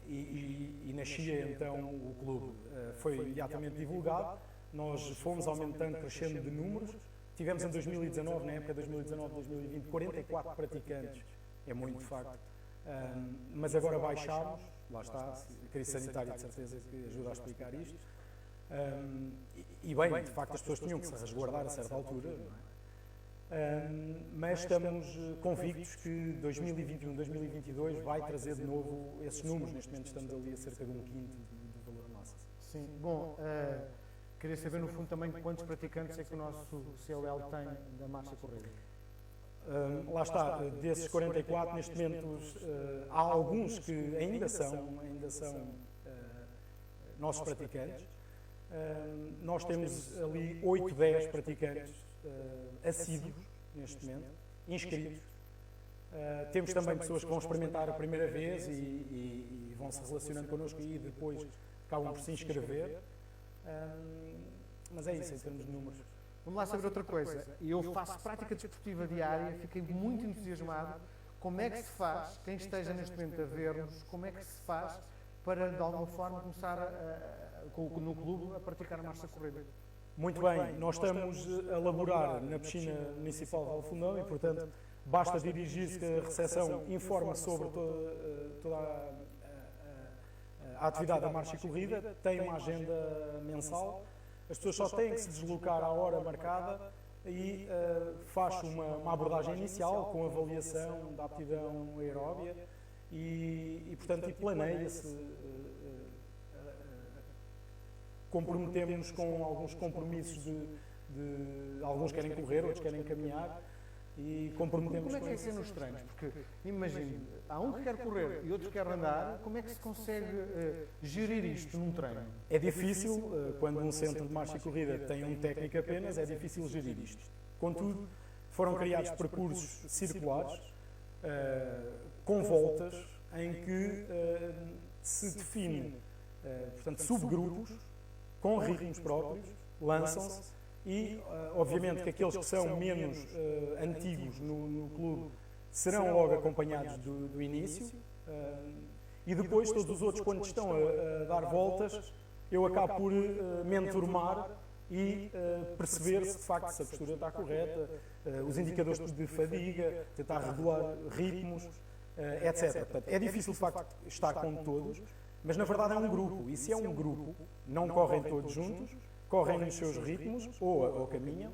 e nascia então o clube. Foi imediatamente divulgado, nós fomos aumentando, crescendo de números, tivemos em 2019, na época de 2019-2020, 44 praticantes, é muito de facto, mas agora baixámos, lá está, a crise sanitária de certeza que ajuda a explicar isto, e bem, de facto as pessoas tinham que se resguardar a certa altura, não é? Mas estamos convictos que 2021, 2022 vai trazer de novo esses números. Neste momento estamos ali a cerca de 1/5 do valor massa. Sim, bom, queria saber no fundo também quantos praticantes é que o nosso COL tem da marcha corrida. Lá está, desses 44, neste momento há alguns que ainda são nossos praticantes. Nós temos ali 8, 10 praticantes assíduos neste momento, inscritos. Temos também pessoas que vão experimentar a primeira vez e vão se relacionando connosco e depois acabam por se inscrever. Mas é isso em termos de números. Vamos lá saber outra coisa. Eu faço prática desportiva diária, fiquei muito entusiasmado. Como é que se faz, quem esteja neste momento a ver-nos, como é que se faz para de alguma forma começar no clube a praticar a marcha-corrida? Muito bem, nós estamos a laborar na piscina municipal de Alfundão e, portanto, basta dirigir-se que a recepção informa sobre toda a atividade da marcha e corrida, tem uma agenda mensal, as pessoas só têm que se deslocar à hora marcada e faz uma abordagem inicial com avaliação da aptidão aeróbia e portanto, planeia-se comprometemos-nos com alguns compromissos de alguns querem correr, outros querem caminhar, e comprometemos Como é que com ser isso. nos treinos? Porque, imagino, há um que quer correr e outro que quer andar, como é que se consegue gerir isto num treino? É difícil, quando um centro de marcha e corrida tem um técnico apenas, é difícil gerir isto. Contudo, foram criados percursos circulares, com voltas, em que se define, portanto, subgrupos, com ritmos próprios, lançam-se, e, obviamente, que aqueles que são menos antigos no clube serão logo acompanhados do início, e depois todos os outros, quando estão a dar voltas, eu acabo por me enturmar e perceber se de facto se a postura está correta, os indicadores de fadiga, tentar regular ritmos, etc. Portanto, é difícil de facto estar com todos, mas na verdade é um grupo, e se é um grupo, não correm todos juntos, correm nos seus ritmos ou caminham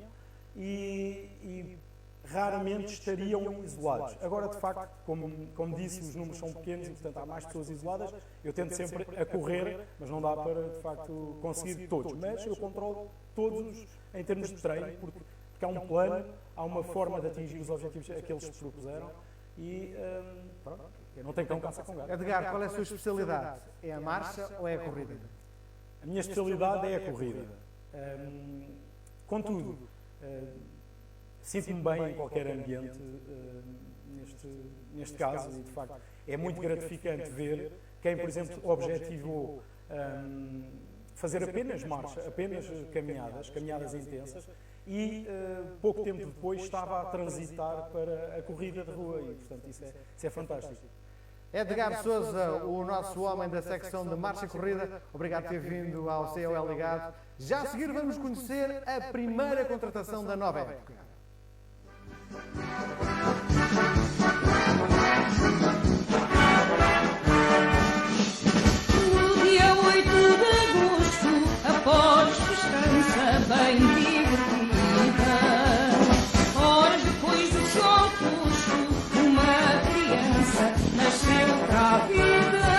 e raramente estariam isolados. Agora, de facto, como disse, os números são pequenos e, portanto, há mais pessoas isoladas. Eu tento sempre a correr, mas não dá para, de facto, conseguir todos. Mas eu controlo todos em termos de treino, porque há um plano, há uma forma de atingir os objetivos a que eles se propuseram e, pronto, eu não tenho cão caça com gato. Edgar, qual é a sua especialidade? É a marcha ou é a corrida? A minha especialidade é a corrida. Contudo, sinto-me bem em qualquer ambiente, neste caso, e de facto é muito gratificante ver quem, por exemplo, objetivou fazer apenas marcha, apenas caminhadas intensas, e pouco tempo depois estava a transitar para a corrida de rua, e portanto isso é fantástico. Edgar Sousa, o nosso homem da secção de marcha e corrida, obrigado por ter vindo ao COL Ligado. Já a seguir vamos conhecer a primeira contratação da nova época. No dia 8 de agosto, após festança bem divertida, horas depois do sol posto, uma criança nasceu para a vida.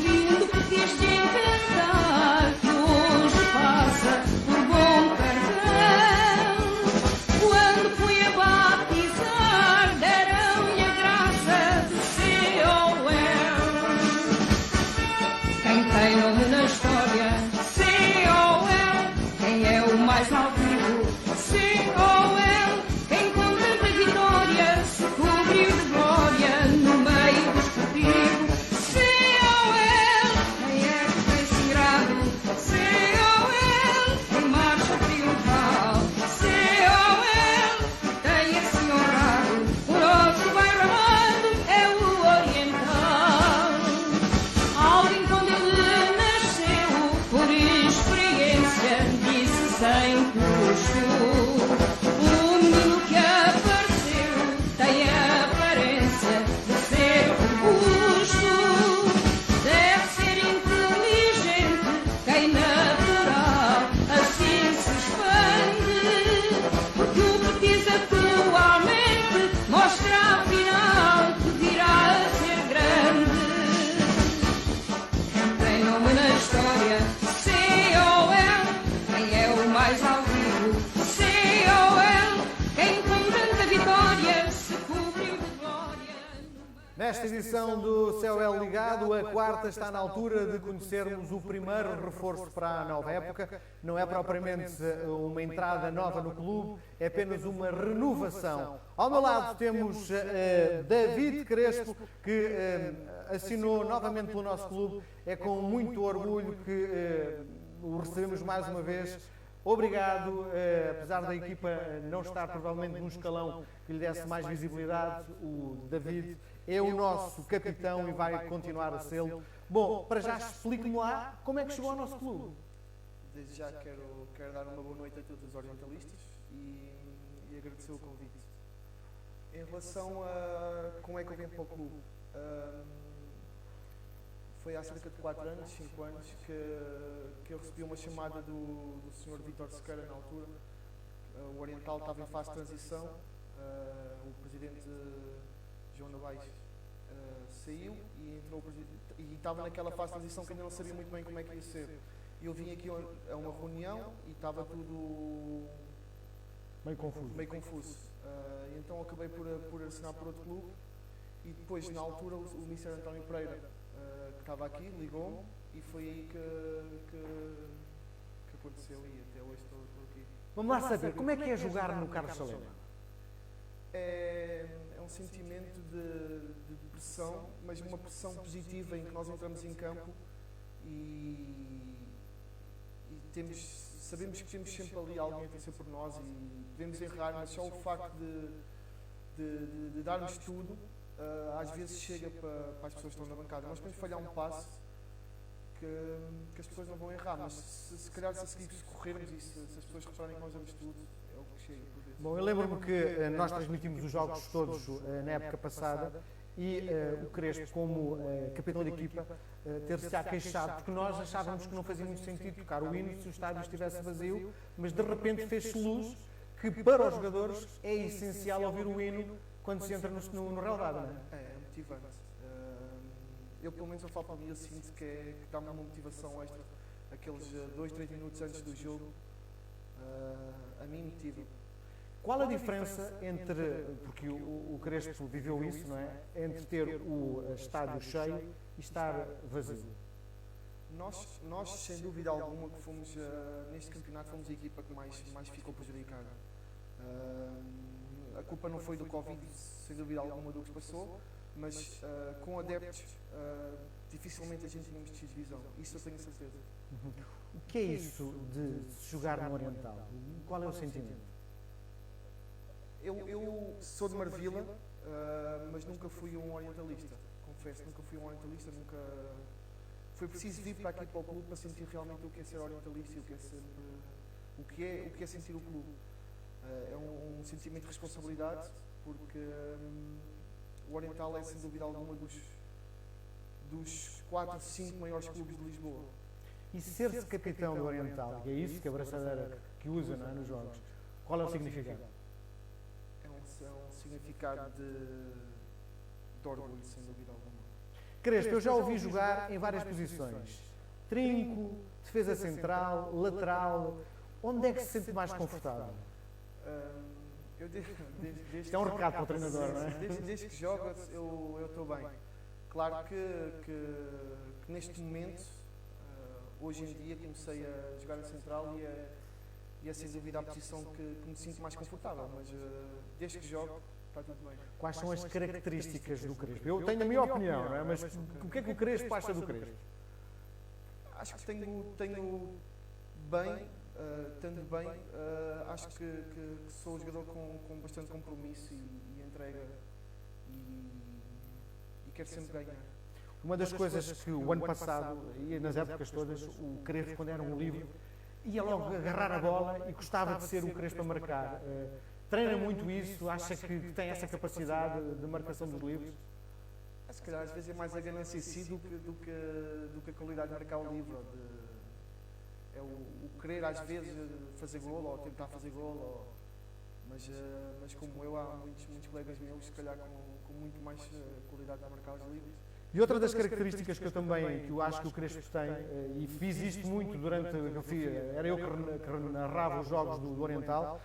Lindo pretexto de encantar que hoje passa por bom cartão. Quando fui a batizar, deram-lhe a graça do COL. Quem tem nome na história, COL. Quem é o mais altivo, COL. Quem com tanta vitória se cobriu de glória no meio do escotilho, COL. Quem é que tem sagrado, COL. Em marcha triunfal, COL. Tem assim honrado, por onde vai ramando, é o oriental. Alguém quando ele nasceu, por experiência, disse sem custo. O menino que apareceu tem a aparência de ser robusto. Deve ser inteligente, quem natural assim se expande. Porque o que diz atualmente mostra afinal que virá a ser grande. Quem tem nome na história, COL. Quem é o mais altivo, COL. Quem com tanta vitória se cobriu de glória. Nesta edição do COL Ligado, a quarta está na altura de conhecermos o primeiro reforço para a nova época. Não é propriamente uma entrada nova no clube, é apenas uma renovação. Ao meu lado temos David Crespo, que assinou novamente pelo nosso clube. É com muito orgulho que o recebemos mais uma vez. Obrigado, apesar da equipa não estar provavelmente num escalão que lhe desse mais visibilidade, o David é o nosso capitão e vai continuar a sê-lo. Bom, para já explique-me lá como é que chegou ao nosso clube. Desde já quero dar uma boa noite a todos os orientalistas e agradecer o convite. Em relação a como é que eu vim para o clube, foi há cerca de 4 anos, 5 anos, que eu recebi uma chamada do Sr. Vítor Sequeira na altura. O Oriental estava em fase de transição, o presidente João Novaes saiu e entrou e estava naquela fase de transição que ainda não sabia muito bem como é que ia ser. E eu vim aqui a uma reunião e estava tudo Meio confuso. meio confuso. E então acabei por assinar por outro clube e depois, na altura, o Mr. António Pereira, que estava aqui, ligou-me e foi aí que aconteceu e até hoje estou aqui. Vamos lá saber, como é que é jogar no Carlos Salema? É um sentimento de pressão, mas uma pressão positiva em que nós entramos em campo e sabemos que temos sempre ali alguém a torcer por nós e podemos errar, mas só o facto de darmos tudo, às vezes chega para as pessoas que estão na bancada. Nós podemos falhar um passo que as pessoas não vão errar, mas se calhar se a seguir corrermos e se as pessoas repararem que nós damos tudo, é o que chega por vezes. Bom, eu lembro-me que nós transmitimos os jogos todos na época passada e o Crespo, como capitão de equipa, ter-se já queixado, porque nós achávamos que não fazia muito sentido tocar o hino se o estádio estivesse vazio, mas de repente fez-se luz que para os jogadores é essencial ouvir o hino quando se entra no relvado, não é? É motivante. Eu, pelo menos, eu falo para mim, eu sinto que dá-me uma motivação extra. Aqueles 2, 3 minutos antes do jogo, a mim motiva. Qual a diferença entre, porque o Crespo viveu isso, não é? Entre ter o estádio cheio e estar vazio? Nós sem dúvida alguma, que fomos, neste campeonato, fomos a equipa que mais ficou prejudicada. A culpa não foi do Covid, sem dúvida alguma, do que se passou, mas com adeptos, dificilmente a gente tínhamos descido divisão. Isso eu tenho certeza. O que é isso de se jogar no Oriental? Qual é o sentimento? Eu sou de Marvila, mas nunca fui um orientalista, confesso, nunca fui um orientalista, nunca... Foi preciso vir para aqui para o clube para sentir realmente o que é ser orientalista e o que é sentir o clube. É um sentimento de responsabilidade, porque o Oriental é, sem dúvida alguma, dos 4, 5 maiores clubes de Lisboa. E ser-se capitão do Oriental, que é isso que a braçadeira que usa, não é, nos jogos, qual é o significado? É um significado de orgulho, sem dúvida alguma. Crespo, eu já ouvi jogar em várias posições. Trinco, defesa central, lateral. Onde é que se sente mais confortável? Isto é um recado para o treinador, não é? Desde que jogo, eu estou bem. Claro que neste momento, hoje em dia, comecei a jogar a central e é sem dúvida a posição que me sinto mais confortável, mas desde que jogo, está tudo bem. Quais são as características do Crespo? Eu tenho a minha opinião, não é? Mas o que é que o Crespo acha do Crespo? Acho que tenho bem, estando bem, acho que sou um jogador com bastante compromisso e entrega e quero sempre ganhar. Uma das coisas que o ano passado, e nas épocas todas, o Crespo, quando era um livro, ia logo agarrar a bola e gostava de ser o Crespo a marcar. Treina muito isso? Acha que tem essa capacidade de marcação dos livros? Se calhar às vezes é mais a ganância em si do que a qualidade de marcar o livro. É o querer às vezes fazer gol ou tentar fazer gol. Mas como eu, há muitos colegas meus, se calhar com muito mais qualidade de marcar os livros. E outra das características que eu acho que o Crespo tem, e fiz isto muito durante, era eu que narrava os jogos do Oriental,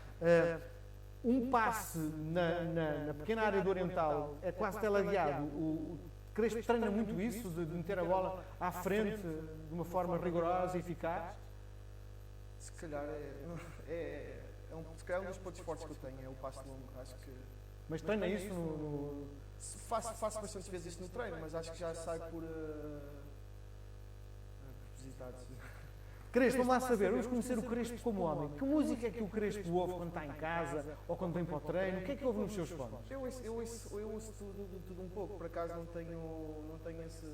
um passe na pequena área do Oriental é quase teleguiado. O Crespo treina muito isso, de meter a bola à frente de uma forma rigorosa e eficaz? Se calhar se calhar um dos pontos fortes que eu tenho é o passe longo. Acho que... Mas treina isso no... Faço bastantes vezes isto no treino, mas acho que já sai por propositados. Crespo, vamos lá saber, vamos conhecer o Crespo como homem. Que música é que o Crespo ouve quando está em casa ou quando vem para o treino? O que é que ouve nos seus fones? Eu ouço tudo um pouco, por acaso não tenho esse...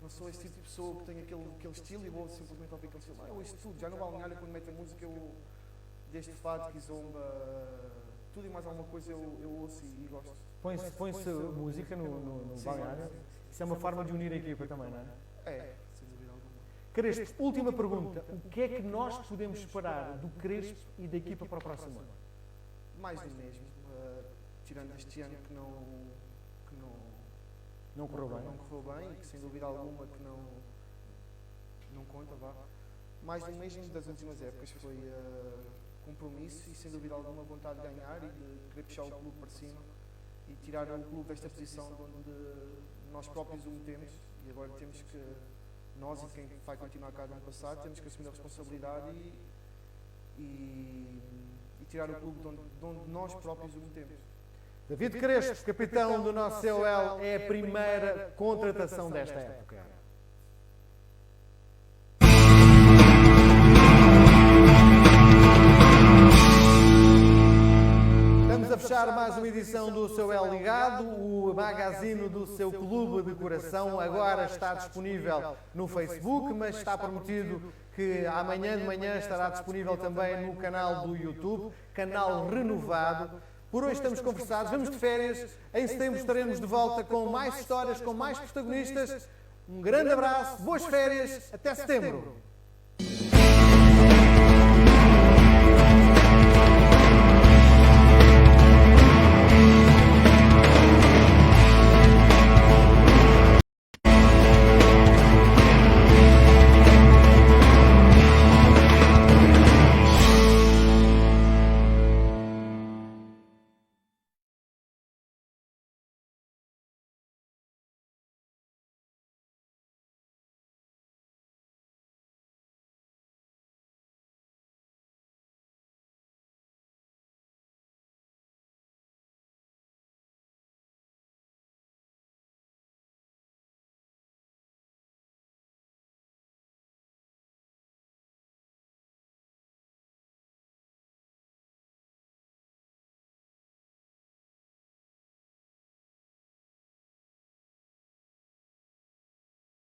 Não sou esse tipo de pessoa que tem aquele estilo e vou simplesmente ouvir aquele estilo. Eu ouço tudo, já no balneário quando meto a música, desde fado, kizomba, tudo e mais alguma coisa eu ouço e gosto. Põe-se música no balneário? Isso é uma forma de unir a equipa também, não é? É, sem dúvida alguma. Crespo, última pergunta. O que é que nós podemos esperar do Crespo e da equipa para o próximo ano? Mais do mesmo. Tirando este ano que não correu bem. Não correu bem e que sem dúvida alguma que não conta, vá. Mais do mesmo das últimas épocas foi compromisso e, sem dúvida alguma, vontade de ganhar e de querer puxar o clube para cima e tirar o clube desta posição onde nós próprios o metemos, e agora temos que, nós e quem vai continuar cá no ano passado, temos que assumir a responsabilidade e tirar o clube de onde nós próprios o metemos. David Crespo, capitão do nosso COL, é a primeira contratação desta época. Estamos a fechar mais uma edição do COL Ligado, o magazine do seu clube de coração. Agora está disponível no Facebook, mas está prometido que amanhã de manhã estará disponível também no canal do YouTube, canal renovado. Por hoje estamos conversados, vamos de férias. Em setembro estaremos de volta com mais histórias, com mais protagonistas. Um grande abraço, boas férias, até setembro.